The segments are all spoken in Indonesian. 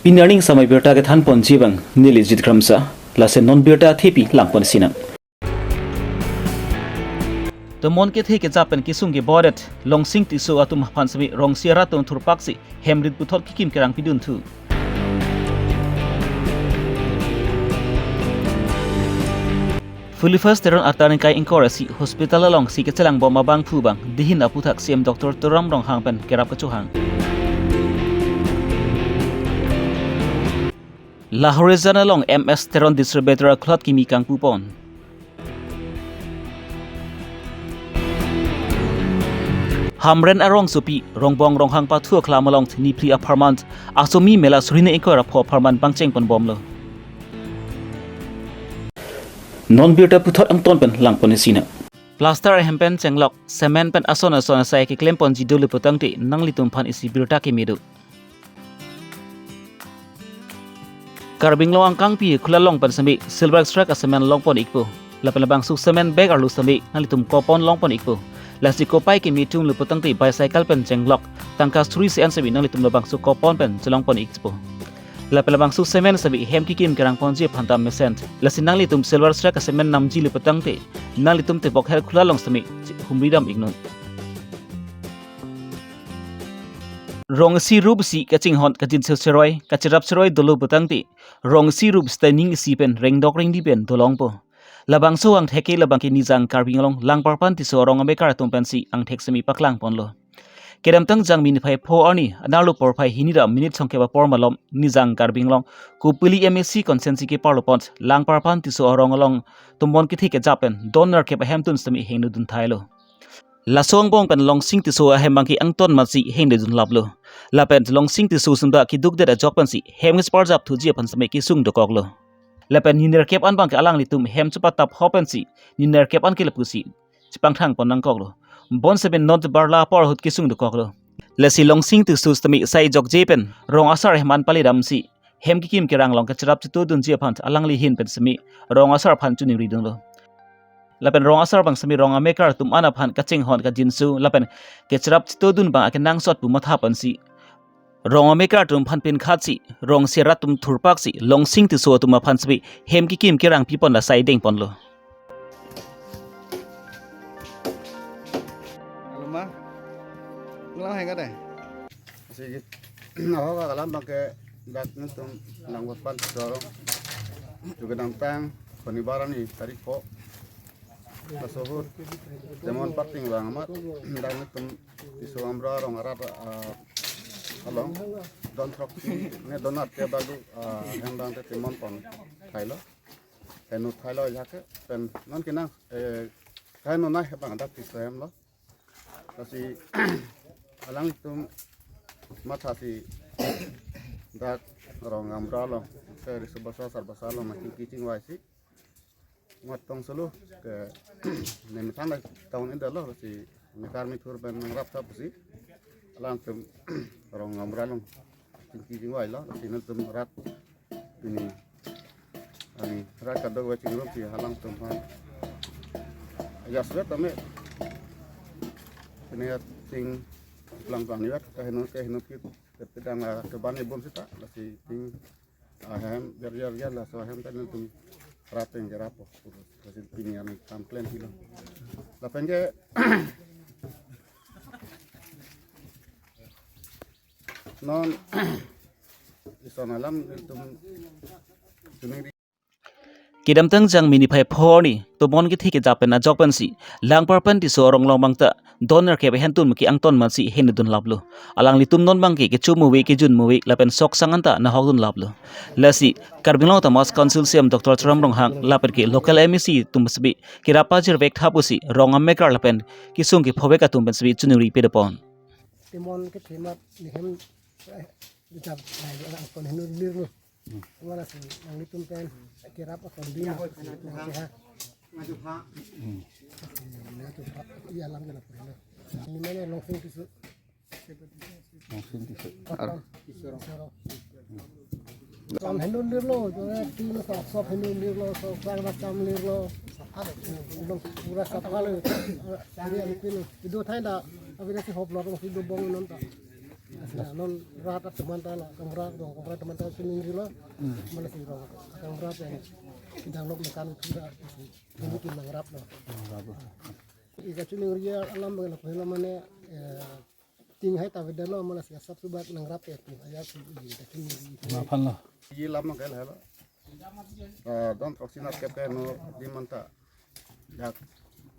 Pinarning samai birta ke than pon jibang nili jitkramsa lase non birta thepi langpon sinang. Tomon ke the ke japan kisung ke bodet longsing tisu atum phansami rongsiara ton thurpaksi hemrit puthot kikim kerang pidun thu. Fully first teron atarin kai inkorasi hospital along si ke chelang bom abang phu bang dihin aputhak CM Dr. Turam rong hangpen kerap kecuhang. La horizon along MS teron distributor klot kimi kang pupon. Hamren arong supi rongbong rong hang pa thua klam along ni pri apartment asumi mela surine ikora pho apartment bangcheng pon bom lo. Non birta puthot ang ton pen langpon sina. Plaster hempen chenglok cement pen asona sai ke klempon jidulu putang ti nanglitum phan isi birta ke medu. Karbing long angkang pi khula long pan sami silver extract cement long pon ikpo lapalabang su cement bag arlu sami nalitum kopon long pon ikpo lasi kopai ke mitung luputang ti bicycle pen chenglok tangka suri se ansami nalitum labang su kopon pen chelong pon ikpo lapalabang su cement sami hem kikim kerang pon je phantam mesent lasi nalitum silver extract cement namji luputang ti nalitum te bok hel khula long sami humridam ignon rong si rub si kaching hot kajin seroi kachirap seroi dolo butang ti rong si rub staining si pen reng dok ring di pen dolong po labang so ang theke labang ki nijang karbing long lang parpan ti so rong amekar tum pen si ang thek semi paklang pon lo kedam tang jang min phai pho ani analu por phai hinira minute songke ba por malom nijang karbing long kupili MSc consensi ke parlo pont lang parpan ti so rong long tumbon ki thike japen donor ke ba hemtun semi hengnu dun thailo lasong bong pen long sing ti so a hembang ki angton ma si hengde dun lablo lapen long sing ti so sunda ki duk de jok pan si hem spar jap thu ji pan same ki sung do koklo lapen niner kep an bang ka alang litum hem chupa tap hopen si niner kep an ke lapu si chipang thang pon nang koklo bon seven not barla por hut ki sung do koklo lesi long sing ti so stami sai jok jepen rong asar heman pali ram si hem ki kim kerang long ka chirap tu dun ji pan alang li hin pen sami rong asar phan chu ni ri dung lo lapen rong asar bang sami rong amekar tum ana phan kaching hon ka jinsu lapen ke chirap to dun bang akenang sot pu matha pan si rong amekar tum phan pin khat si rong sera tum thurpak si long sing ti so tum phan sbi hem ki kim kerang pipon la sai deng pon lo Luma nglau hai ka dai sige no ka kalam bang ke dak tum lang wat pan so juga dang pang penibaran ni tarik po kasubur demon parting bang amat dang tum isu amra rong arat along don trok ne donat ke bagu hendang te timon pon thailo enu thailo jake pen non kinang kaino nai bang dak ti sem lo kasi alang tum matha si dak rong amra lo ke risubasa sarbasa lo makin kicing waisi ngat tong selu ke nem tanda tahun ini lo si nekar mi tur ben ngrap tap si alang tum rong amralong tinggi wai lo si tum rat ini ani rat kadog wa cingrum si halang tum ya sudah tame ini ting lang bang niat ke henu kit ketang ke bani bom sita si ting ahem jar la so ahem tan tum rapen gerapo kasi pinian tamplen hilo la penge non isonalam tum tuniri kidam tang jang mini phai phoni to mon ki thike japen na jokpan si lang parpan ti so rong long bang ta donor ke hen tun ki angton man si hen dun lablo alang litum non bang ki chu mu we ki jun mu we lapen sok sanganta na hogdun lablo lasi karbilo ta mas council CM Dr. Turam rong hang laper ki local MEC tumsbi ki rapajir vek thapusi rong amekar lapen ki sung ki phobe ka tumben sbi chunuri pedapon timon ke themat nihem jab ai kon henu liru wala si ang litum pen kirap kon dina ha maju ha iya lang na pare ni mene long sing tisu Sam henu liru jo tin so henu liru so sang macam liru long pura sapale dari alipin itu thai da abis si hop lorong si do bong non ta Nah, non rata teman tala kamera dong kamera teman tala tuning rilo mana sih dong kamera yang sedang nok mekan sudah ini kita ngerap no ika tuning ria alam mengenai pengalamannya ting hai tahu dah lo mana sih asap subat ngerap ya tuh ayat Maafan lo. Ji lama kali halo. Don proxina kepe no di manta. Dak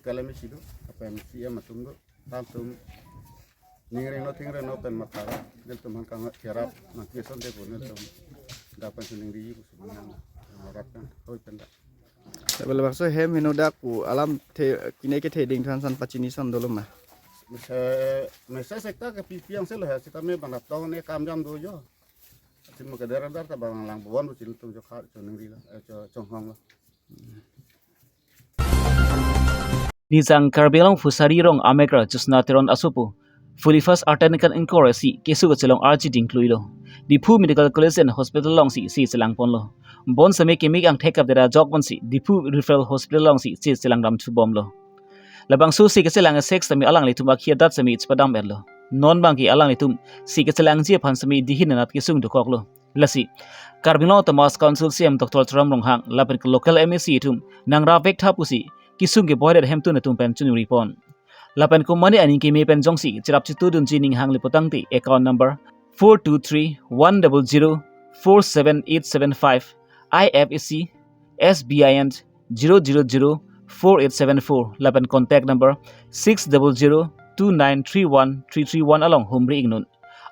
kala misi do apa misi ya matung do tantum ningre no pen matara del tum kang kerap na keson de pun tum dapat suning di ku sebenarnya harapkan hoi penda. Sebelum bakso hem hinodak ku alam kini ke ding transan pacinisan dulu mah. Mesa sekta ke pipiang selo ha sita me banap taw ne kam jam do jo. Tim ke daerah dar ta bang lang bon ucil tum jo kha suning di la chong hong lo. Nizang Karbi Long Fusari Rong Amegra Jusna Teron Asupu. Fully first Artanican Incorasi, Kesu Chelong RG Dincluilo. The Pu Medical College and Hospital Long Si Selang Ponlo. Bon Same Kimik and take up the Jogmansi, the Pu Referral Hospital Long Si Selang Ram to Bomlo. Labang Su Sikaselang a sex Sami Alang Litum Akia that Sami it's Padam Bello. Non Banki Alang Litum, Sikaselang Japan Sami Dihin and at Kisung to Koklo. Lasi. Karbino Thomas Council CM Dr. Tram Ronghang, Lapin local MSC tum, Nangra Vecta Pusi. Kisung ke boy hem tu natung pen chunu ripon. Lapan ko money aning kimi pen jongsi chirap chitu dun jining hang lipotang ti account number 423-100-47875 IFSC SBIN 000-4874 lapan contact number 600-2931-331 along Humri Ignun.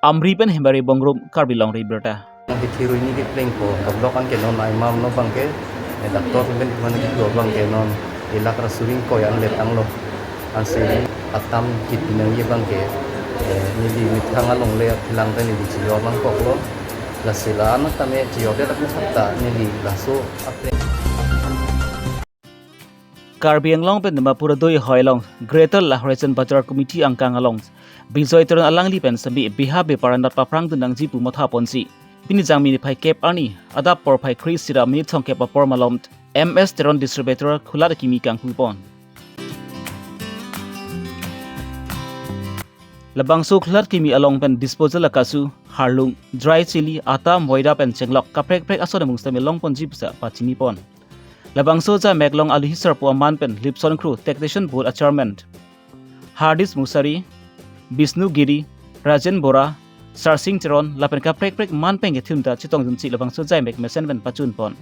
Amri pen hembari bongrum Karbi Longri Abirta. Ditiru ini di pleng ko kablokan ke non ay mam no bangke doktor ben mana gitu bangke non ilak rasuring ko yang letang lo ansi atam kit nang ye bangke ni di mitang along le hilang tani di jiwa bangkok lo la sila anak tame jiwa de tak sakta ni di laso apre Karbi Long pen nama pura doi hoilong Greater La Horizon Bajar Committee angkang along Bizoy turun alang lipen sabi biha be parandat paprang tunang jipu motha ponsi Pinijang mini pai kep ani adap por pai Chris sira mini thong kep por malom MS Teron Distributor khula kimi kang kupon Labang su khlat kimi along pen disposal akasu harlung dry chili ata moida pen chenglok kaprek prek asona mungstami long pon jipsa pachini pon Labang su ja meglong alu hisar po man pen lipson crew taxation board chairman Hardis Musari Bisnu Giri Rajen Bora Sarsing Teron lapen kaprek prek man peng thumta chitong junchi labang su jai mek mesen pen pachun pon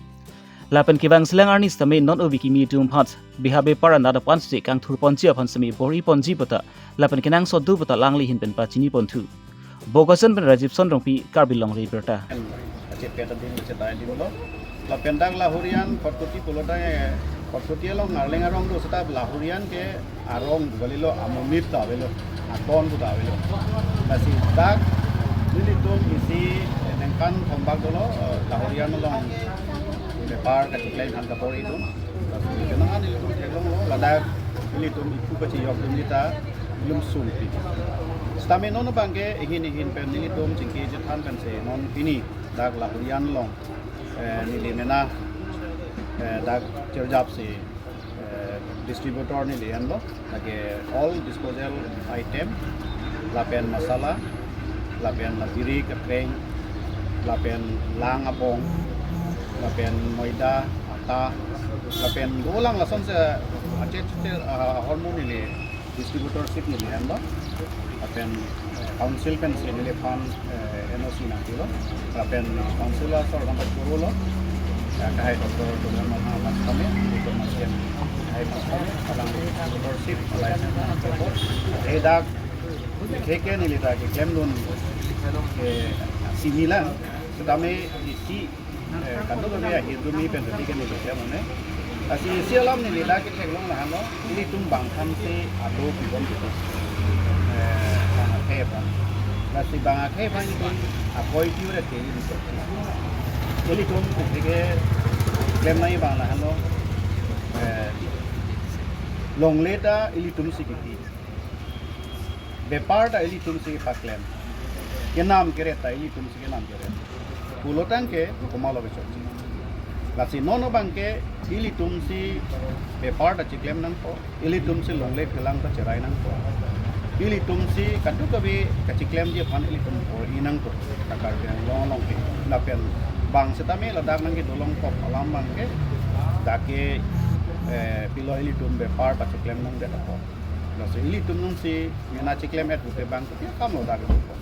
Lapen kibang selang arnis tame non obi kimi tum phat bihabe para nada pansi kang thur ponchi aphan sami bori ponji pata lapen kinang so du pata langli hin pen pachini pon thu bogasan pen Rajiv Son rongpi Karbi Longri Abirta Aceh peta din cetai di lo la pendang lahurian kortuti puloda kortuti lo ngarling arong do seta lahurian ke arong galilo amomit ta velo akon tu ta velo nasi dak ini tu isi nengkan tombak dolo lahurian lo Nepal kat klaim han kapor itu kenangan ini tu teglong lo ladak ini tu iku kecil yok tu kita belum sumpi stame nono bangke ihin pen ini tu cingki jetan pen se non ini dak lahurian long nili mena dak cerjap se distributor nili an lo lagi all disposal item lapen masala lapen labiri kepreng lapen lang apong lapen moida ata lapen golang lason se aceh hormon ini distributorship ni lian lo lapen council pen se ni fan NOC nanti lo lapen council la sor gambar guru lo kahai doktor dengan Muhammad kami itu masih kahai kami alang distributorship license report edak keke ni lita ke kemlun ke similan sedame isi kanto kami ya hidup ni pendeti kan itu ya mana asi sialam ni lila kita kelong lah lo ini tumbang kan si ado bidon itu apa nasi bang apa itu apa itu udah jadi itu jadi tum ketika klaim nai bang lah lo long leda ini tum si kiki bepar dah ini tum si pak klaim kenam kereta ini tum si kenam kereta Pulotang ke kumalo besok. Lasi nono bangke ili tumsi bepar da ciklem nang po, ili tumsi longle kelang ta cerai nang po. ilitum si kadu kabi kaciklem dia pan ilitum o inang to takar biang long ke napen bang setame ladak nang ke dolong kop alam bang ke dake pilo ilitum be par paciklem nang de ko no se ilitum nang si mena ciklem et bute bang ke kam lo dak ko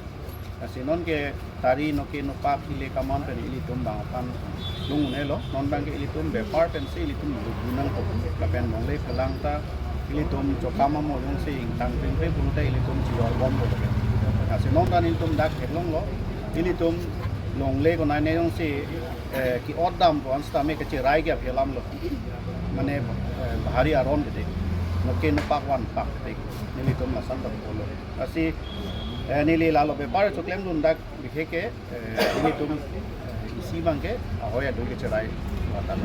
asinon ke tari no ke no pak ile kaman pen ilitum bang pan lung ne lo non bang ke ilitum be par pen si ilitum gunang ko kapen mong le pelang ta ilitum cokama mo yung sing tang pring pring punta ilitum cior bom ko na sinon dan ilitum dak long lo ilitum long le ko na ne yung si ki odam ko ansta me ke cirai ge pelam lo mane bahari aron de no ke no pak wan pak de ilitum na san ko lo asi nili lalo be par choklem dun dak dikhe ke ilitum isi bangke ahoya do ke cirai watan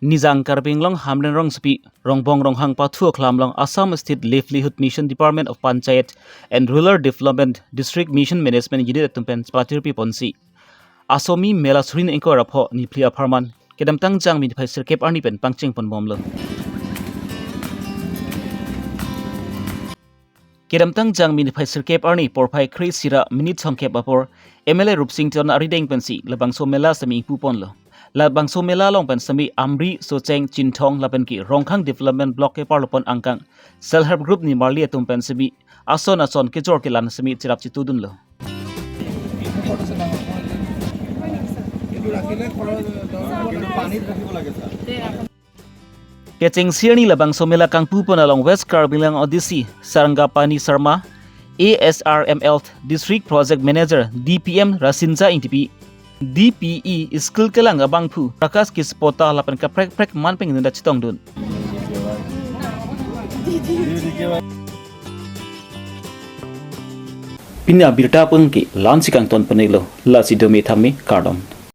Nizang Karbi Long Hamlen Rong Spi Rongbong Rong Hang Pathu Klam Long Assam State Livelihood Mission Department of Panchayat and Rural Development District Mission Management Unit Tumpen Spatir Pi Ponsi Asomi Mela Surin Engko Rapho ni Plia Parman kedam tang jang mi phai sirkep arni pen pangching pon bomlo kedam tang jang mi phai sirkep arni porphai khri sira minute songkep apor MLA Rupsing Ton Arideng Pensi labang so mela sami pu ponlo labang so mela long pen sami amri so cheng chinthong lapen ki rongkhang development block ke parlopon angkang self help group ni marli atum pen sami ason ke jor ke lan sami chirap chitudun lo Kecing sirni labang somela kang pupon along West Karbi Longri Odyssey Sarangapani Sarma ASRML District Project Manager DPM Rasinza Intipi DPE skill kelang abang pu prakas ki spota lapan ka prek manpeng nunda chitong dun Pina Abirta pun ki lansikang ton penelo la si domi thami kardom